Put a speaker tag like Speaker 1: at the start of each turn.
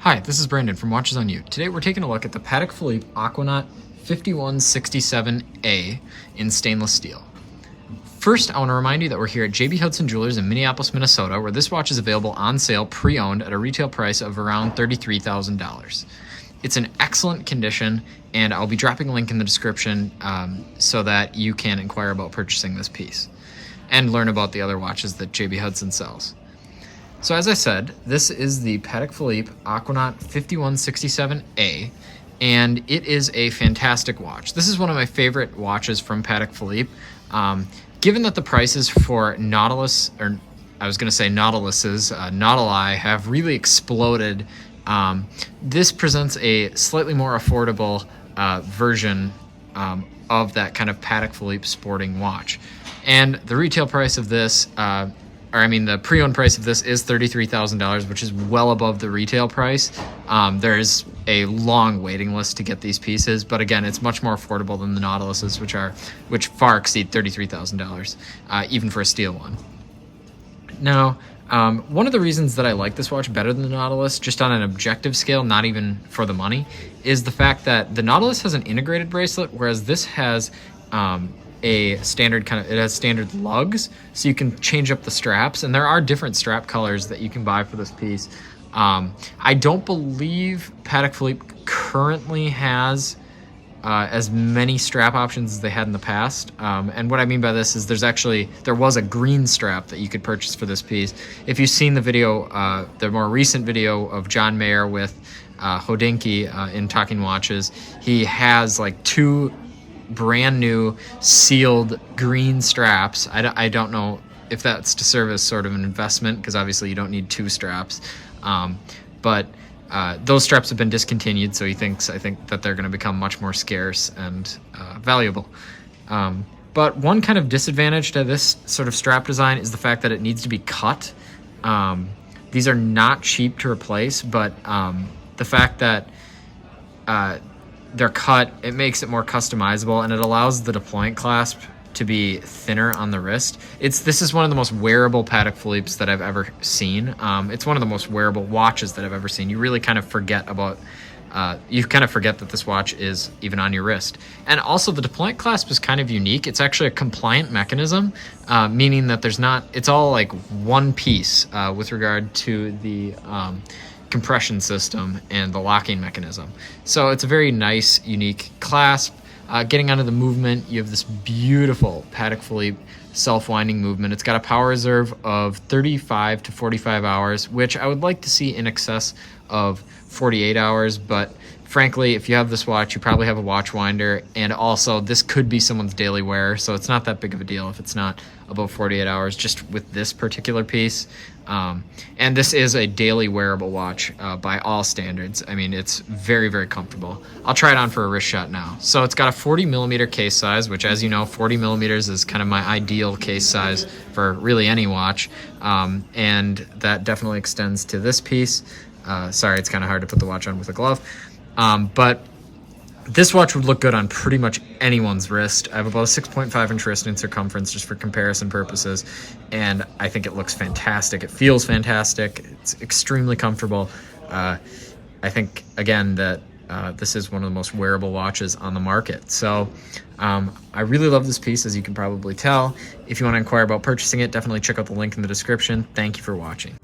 Speaker 1: Hi, this is Brandon from Watches on You. Today we're taking a look at the Patek Philippe Aquanaut 5167A in stainless steel. First, I want to remind you that we're here at JB Hudson Jewelers in Minneapolis, Minnesota, where this watch is available on sale pre-owned at a retail price of around $33,000. It's in excellent condition, and I'll be dropping a link in the description so that you can inquire about purchasing this piece and learn about the other watches that JB Hudson sells. So as I said, this is the Patek Philippe Aquanaut 5167A, and it is a fantastic watch. This is one of my favorite watches from Patek Philippe. Given that the prices for Nautiluses, Nautili have really exploded, this presents a slightly more affordable version of that kind of Patek Philippe sporting watch. And the retail price of this, the pre-owned price of this is $33,000, which is well above the retail price. There's a long waiting list to get these pieces, but again, it's much more affordable than the Nautiluses, which far exceed $33,000, even for a steel one. Now, one of the reasons that I like this watch better than the Nautilus, just on an objective scale, not even for the money, is the fact that the Nautilus has an integrated bracelet, whereas this has a standard it has standard lugs, so you can change up the straps, and there are different strap colors that you can buy for this piece. I don't believe Patek Philippe currently has as many strap options as they had in the past. And what I mean by this is there was a green strap that you could purchase for this piece. If you've seen the video, the more recent video of John Mayer with Hodinkee in Talking Watches, he has like two brand new sealed green straps. I don't know if that's to serve as sort of an investment, because obviously you don't need two straps, but those straps have been discontinued, so I think that they're going to become much more scarce and valuable. But one kind of disadvantage to this sort of strap design is the fact that it needs to be cut. These are not cheap to replace, but the fact that they're cut, it makes it more customizable, and it allows the deployment clasp to be thinner on the wrist. This is one of the most wearable Patek Philippe's that I've ever seen. It's one of the most wearable watches that I've ever seen. You really kind of forget that this watch is even on your wrist. And also the deployment clasp is kind of unique. It's actually a compliant mechanism, meaning that it's all like one piece with regard to the compression system and the locking mechanism. So it's a very nice, unique clasp. Getting onto the movement, you have this beautiful Patek Philippe self-winding movement. It's got a power reserve of 35 to 45 hours, which I would like to see in excess of 48 hours, but frankly, if you have this watch, you probably have a watch winder, and also this could be someone's daily wear, so it's not that big of a deal if it's not above 48 hours just with this particular piece. And this is a daily wearable watch by all standards. I mean, it's very, very comfortable. I'll try it on for a wrist shot now. So it's got a 40 millimeter case size, which, as you know, 40 millimeters is kind of my ideal case size for really any watch, and that definitely extends to this piece. Sorry, it's kind of hard to put the watch on with a glove. But this watch would look good on pretty much anyone's wrist. I have about a 6.5 inch wrist in circumference just for comparison purposes, and I think it looks fantastic. It feels fantastic. It's extremely comfortable. I think, again, that this is one of the most wearable watches on the market. So I really love this piece, as you can probably tell. If you want to inquire about purchasing it, definitely check out the link in the description. Thank you for watching.